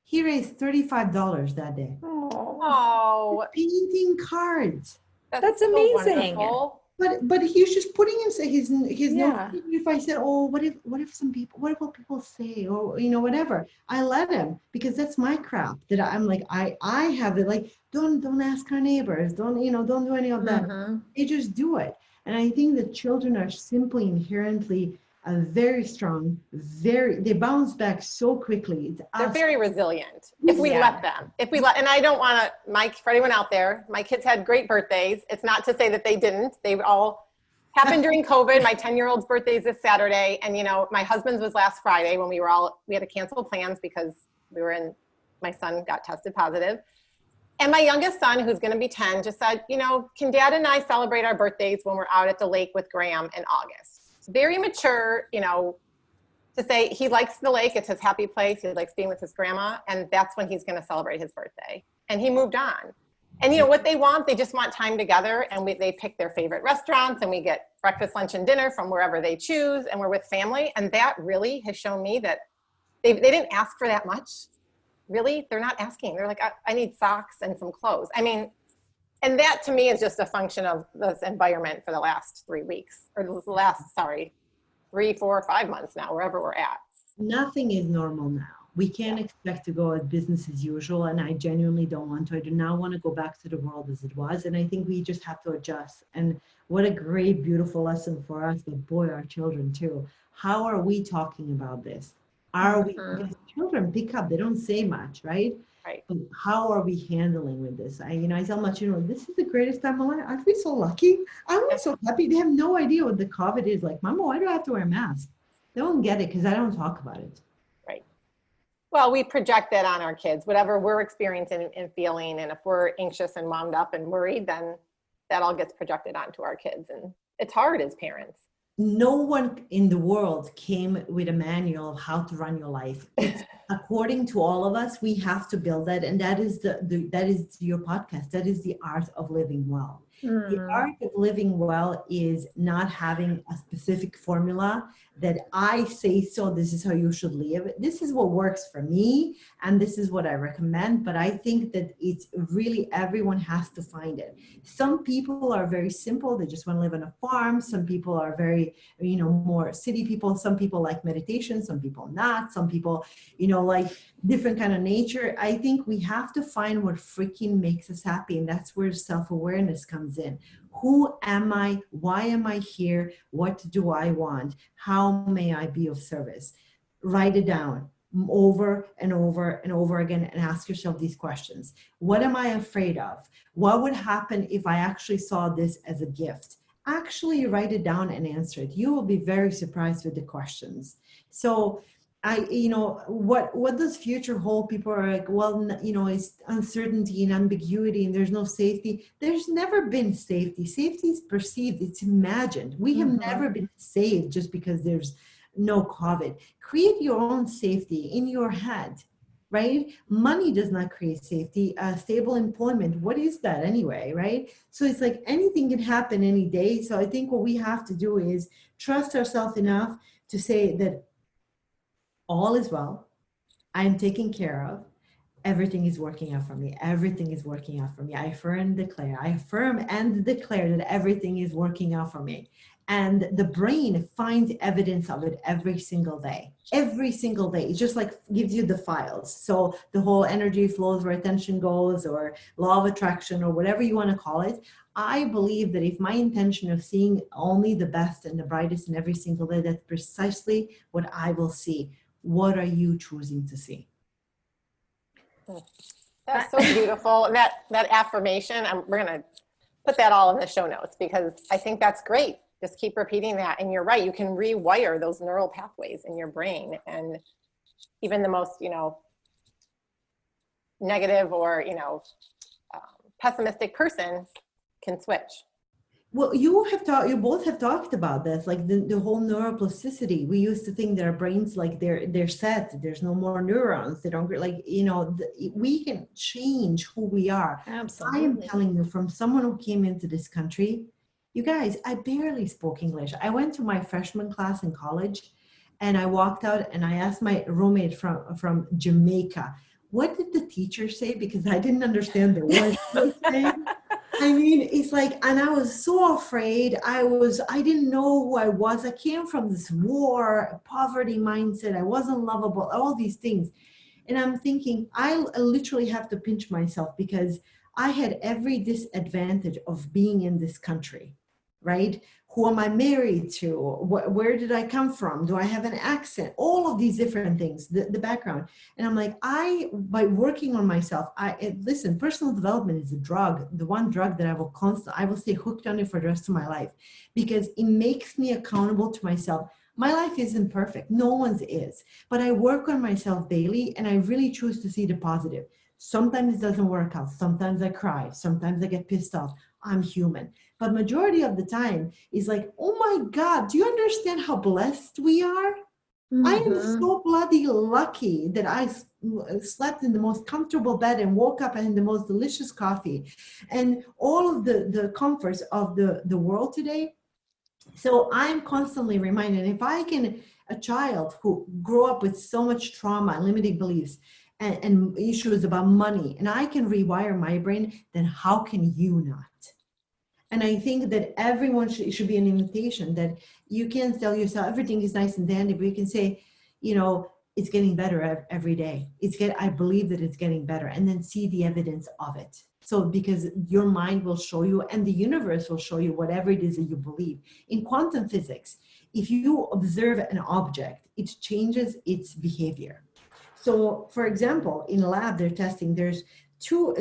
He raised $35 that day. Oh, painting cards. That's amazing. So But he's just putting his Yeah. no. If I said, oh, what if some people, what will people say, or whatever, I let him, because that's my crap that I'm like, I have it, like, don't ask our neighbors, don't do any of that. Mhm. They just do it. And I think that children are simply inherently very strong, they bounce back so quickly. It's They're very resilient if we Yeah. let them. And I don't want to, for anyone out there, my kids had great birthdays. It's not to say that they didn't. They all happened during COVID. My 10-year-old's birthday is this Saturday. And, my husband's was last Friday when we had to cancel plans because my son got tested positive. And my youngest son, who's going to be 10, just said, can Dad and I celebrate our birthdays when we're out at the lake with Graham in August? Very mature, to say he likes the lake. It's his happy place. He likes being with his grandma. And that's when he's going to celebrate his birthday. And he moved on. And what they want, they just want time together. And they pick their favorite restaurants, and we get breakfast, lunch, and dinner from wherever they choose. And we're with family. And that really has shown me that they didn't ask for that much. Really, they're not asking. They're like, I need socks and some clothes. And that to me is just a function of this environment for the last 3 weeks, or the last, 3, 4, 5 months now, wherever we're at. Nothing is normal now. We can't expect to go at business as usual. And I genuinely don't want to. I do not want to go back to the world as it was. And I think we just have to adjust. And what a great, beautiful lesson for us, but boy, our children too. How are we talking about this? Because children pick up, they don't say much, right? Right. But how are we handling with this? I tell my children, this is the greatest time of my life. Aren't we so lucky? I'm so happy. They have no idea what the COVID is. Like, Mama, why do I have to wear a mask? They don't get it because I don't talk about it. Right. Well, we project that on our kids, whatever we're experiencing and feeling. And if we're anxious and wound up and worried, then that all gets projected onto our kids. And it's hard as parents. No one in the world came with a manual of how to run your life. It's according to all of us, we have to build that. And that is that is your podcast. That is the art of living well. The art of living well is not having a specific formula that I say, so this is how you should live. This is what works for me, and this is what I recommend. But I think that it's really, everyone has to find it. Some people are very simple. They just want to live on a farm. Some people are very, more city people. Some people like meditation. Some people not. Some people, like different kind of nature. I think we have to find what freaking makes us happy. And that's where self-awareness comes in. Who am I? Why am I here? What do I want? How may I be of service? Write it down over and over and over again and ask yourself these questions. What am I afraid of? What would happen if I actually saw this as a gift? Actually write it down and answer it. You will be very surprised with the questions. So what does future hold? People are like, well, it's uncertainty and ambiguity and there's no safety. There's never been safety. Safety is perceived. It's imagined. We have never been saved just because there's no COVID. Create your own safety in your head, right? Money does not create safety. Stable employment, what is that anyway, right? So it's like anything can happen any day. So I think what we have to do is trust ourselves enough to say that all is well, I am taken care of, everything is working out for me, everything is working out for me. I affirm and declare that everything is working out for me. And the brain finds evidence of it every single day. It just like gives you the files. So the whole energy flows where attention goes, or law of attraction, or whatever you want to call it. I believe that if my intention of seeing only the best and the brightest in every single day, that's precisely what I will see. What are you choosing to see? That's so beautiful. That affirmation, we're going to put that all in the show notes, because I think that's great. Just keep repeating that. And you're right. You can rewire those neural pathways in your brain. And even the most, negative or, pessimistic person can switch. Well, you both have talked about this, like the whole neuroplasticity. We used to think that our brains, like they're set, there's no more neurons. They don't we can change who we are. Absolutely. I am telling you, from someone who came into this country, you guys, I barely spoke English. I went to my freshman class in college and I walked out and I asked my roommate from Jamaica, what did the teacher say? Because I didn't understand the word she was saying. I mean, it's like, and I was so afraid. I didn't know who I was. I came from this war, poverty mindset. I wasn't lovable, all these things. And I'm thinking, I literally have to pinch myself because I had every disadvantage of being in this country, right? Who am I married to? Where did I come from? Do I have an accent? All of these different things, the background. And I'm like, by working on myself, listen, personal development is a drug, the one drug that I will stay hooked on it for the rest of my life because it makes me accountable to myself. My life isn't perfect. No one's is. But I work on myself daily and I really choose to see the positive. Sometimes it doesn't work out. Sometimes I cry. Sometimes I get pissed off. I'm human. But majority of the time is like, oh my God, do you understand how blessed we are? I am so bloody lucky that I slept in the most comfortable bed and woke up in the most delicious coffee and all of the comforts of the world today. So I'm constantly reminded, if I can, a child who grew up with so much trauma, limiting beliefs, and issues about money, and I can rewire my brain, then how can you not? And I think that everyone should be an invitation that you can tell yourself everything is nice and dandy, but you can say, it's getting better every day. I believe that it's getting better, and then see the evidence of it. So because your mind will show you and the universe will show you whatever it is that you believe. In quantum physics, if you observe an object, it changes its behavior. So for example, in a lab they're testing, there's two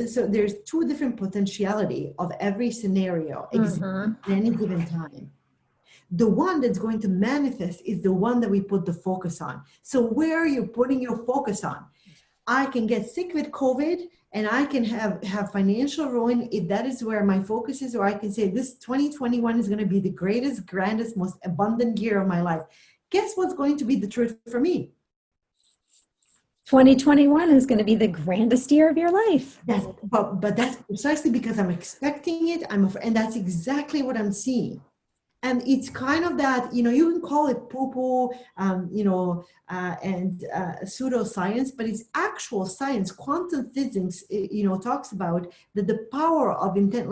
different potentiality of every scenario at any given time. The one that's going to manifest is the one that we put the focus on. So where are you putting your focus on? I can get sick with COVID and I can have financial ruin if that is where my focus is, or I can say this 2021 is going to be the greatest, grandest, most abundant year of my life. Guess what's going to be the truth for me? 2021 is going to be the grandest year of your life. But that's precisely because I'm expecting it. And that's exactly what I'm seeing. And it's kind of that, you can call it poo-poo, and pseudoscience, but it's actual science. Quantum physics, talks about the power of intent.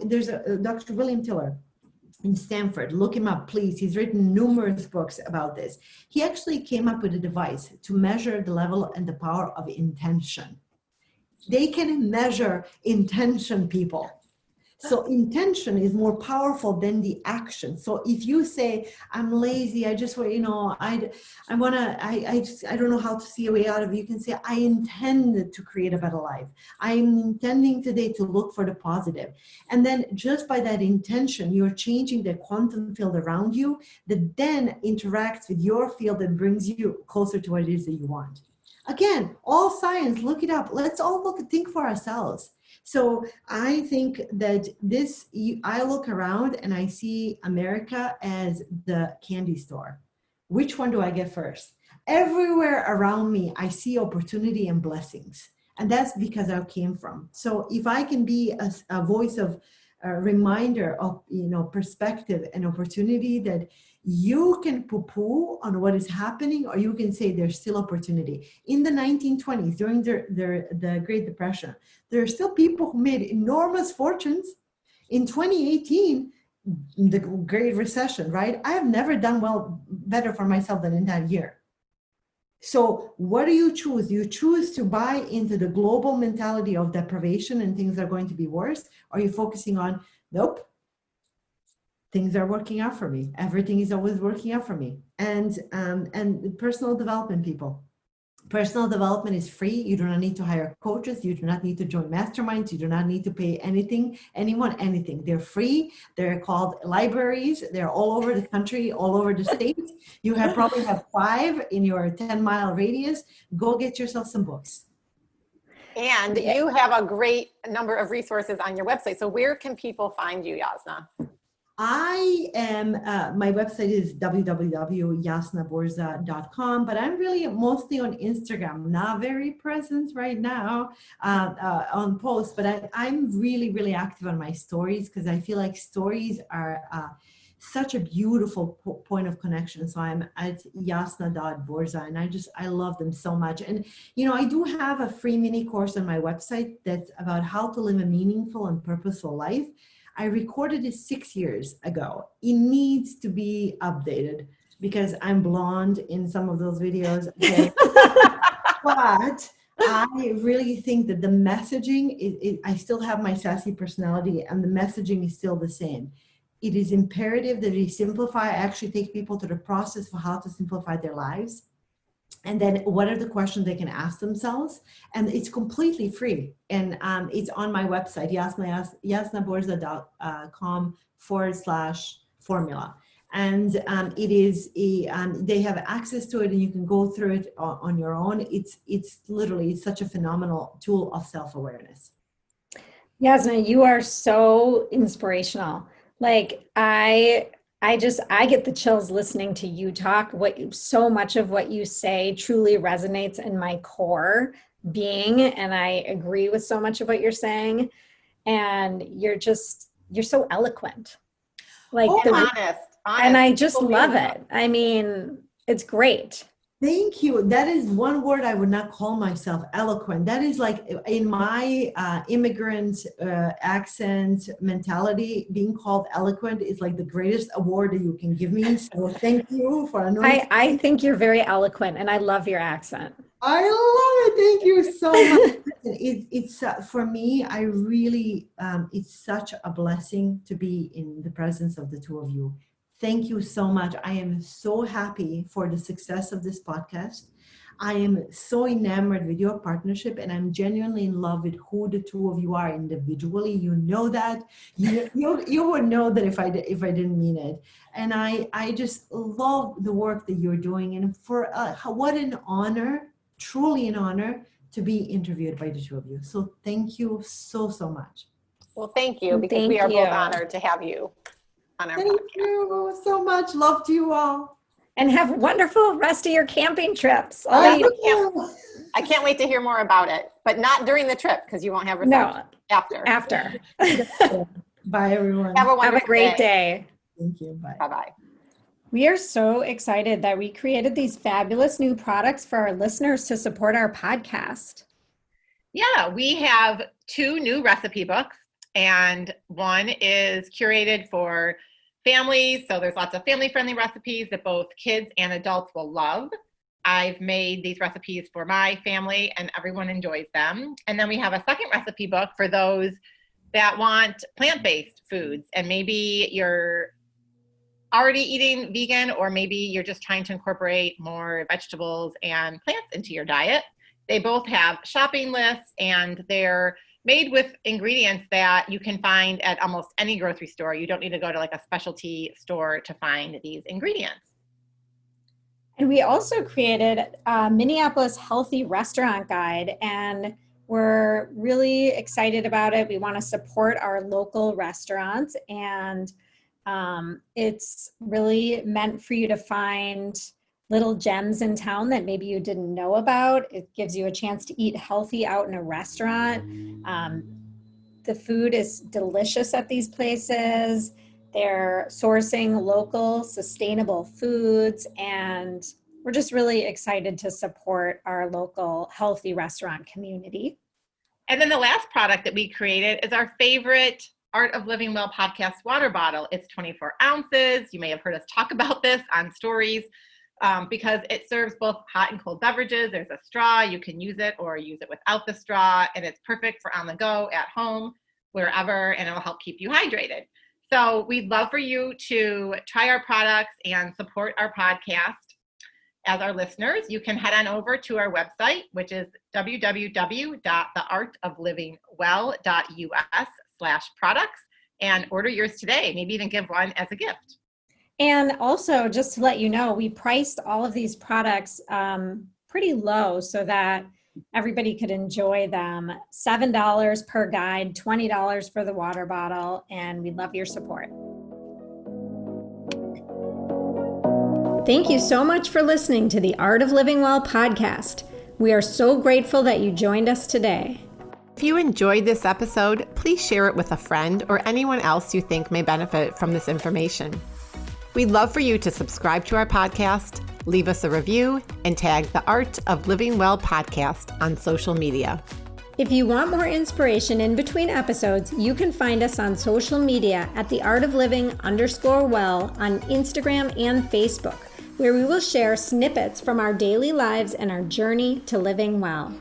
There's a Dr. William Tiller in Stanford. Look him up, please. He's written numerous books about this. He actually came up with a device to measure the level and the power of intention. They can measure intention, people. So intention is more powerful than the action. So if you say, I'm lazy, I just, I don't know how to see a way out of it. You can say, I intended to create a better life. I'm intending today to look for the positive. And then just by that intention, you're changing the quantum field around you that then interacts with your field and brings you closer to what it is that you want. Again, all science, look it up. Let's all think for ourselves. So I think that I look around and I see America as the candy store. Which one do I get first? Everywhere around me, I see opportunity and blessings. And that's because I came from. So if I can be a voice of a reminder of, perspective and opportunity, that you can poo-poo on what is happening, or you can say there's still opportunity. In the 1920s, during the Great Depression, there are still people who made enormous fortunes. In 2018, the Great Recession, right? I have never done better for myself than in that year. So what do you choose? You choose to buy into the global mentality of deprivation and things are going to be worse? Or are you focusing on, nope, things are working out for me. Everything is always working out for me. And personal development, people. Personal development is free. You do not need to hire coaches. You do not need to join masterminds. You do not need to pay anyone anything. They're free. They're called libraries. They're all over the country, all over the state. You probably have 5 in your 10-mile radius. Go get yourself some books. And you have a great number of resources on your website. So where can people find you, Jasna? I am, my website is www.jasnaburza.com, but I'm really mostly on Instagram, not very present right now on posts, but I'm really, really active on my stories because I feel like stories are such a beautiful point of connection. So I'm at Jasna.Burza, and I love them so much. And, I do have a free mini course on my website that's about how to live a meaningful and purposeful life. I recorded it 6 years ago. It needs to be updated because I'm blonde in some of those videos. But I really think that the messaging, I still have my sassy personality, and the messaging is still the same. It is imperative that we simplify, actually take people to the process for how to simplify their lives. And then what are the questions they can ask themselves? And it's completely free. And it's on my website, jasnaburza.com/formula. And it is they have access to it, and you can go through it on your own. It's literally such a phenomenal tool of self-awareness. Jasna, you are so inspirational. Like I get the chills listening to you talk. So much of what you say truly resonates in my core being, and I agree with so much of what you're saying. And you're so eloquent. Like honest. And I just love it. I mean, it's great. Thank you. That is one word I would not call myself, eloquent. That is like in my immigrant accent mentality, being called eloquent is like the greatest award that you can give me. So thank you for anointing. I think you're very eloquent, and I love your accent. I love it. Thank you so much. It's for me, I really, it's such a blessing to be in the presence of the two of you. Thank you so much. I am so happy for the success of this podcast. I am so enamored with your partnership, and I'm genuinely in love with who the two of you are individually. You know that. You would know that if I didn't mean it. And I just love the work that you're doing. And for what an honor, truly an honor, to be interviewed by the two of you. So thank you so much. Well, thank you, because we are both honored to have you on our podcast. Thank you so much. Love to you all. And have a wonderful rest of your camping trips. I can't wait to hear more about it, but not during the trip, because you won't have reception. After. Bye, everyone. Have a great day. Thank you. Bye. Bye-bye. We are so excited that we created these fabulous new products for our listeners to support our podcast. Yeah, we have 2 new recipe books, and one is curated for families. So there's lots of family-friendly recipes that both kids and adults will love. I've made these recipes for my family, and everyone enjoys them. And then we have a second recipe book for those that want plant-based foods, and maybe you're already eating vegan, or maybe you're just trying to incorporate more vegetables and plants into your diet. They both have shopping lists, and they're made with ingredients that you can find at almost any grocery store. You don't need to go to like a specialty store to find these ingredients. And we also created a Minneapolis Healthy Restaurant Guide, and we're really excited about it. We want to support our local restaurants, and it's really meant for you to find little gems in town that maybe you didn't know about. It gives you a chance to eat healthy out in a restaurant. The food is delicious at these places. They're sourcing local, sustainable foods, and we're just really excited to support our local healthy restaurant community. And then the last product that we created is our favorite Art of Living Well podcast water bottle. It's 24 ounces. You may have heard us talk about this on stories. Because it serves both hot and cold beverages. There's a straw, you can use it or use it without the straw, and it's perfect for on the go, at home, wherever, and it'll help keep you hydrated. So we'd love for you to try our products and support our podcast. As our listeners, you can head on over to our website, which is www.theartoflivingwell.us/products, and order yours today. Maybe even give one as a gift. And also, just to let you know, we priced all of these products pretty low so that everybody could enjoy them. $7 per guide, $20 for the water bottle, and we love your support. Thank you so much for listening to the Art of Living Well podcast. We are so grateful that you joined us today. If you enjoyed this episode, please share it with a friend or anyone else you think may benefit from this information. We'd love for you to subscribe to our podcast, leave us a review, and tag the Art of Living Well podcast on social media. If you want more inspiration in between episodes, you can find us on social media at theartofliving_well on Instagram and Facebook, where we will share snippets from our daily lives and our journey to living well.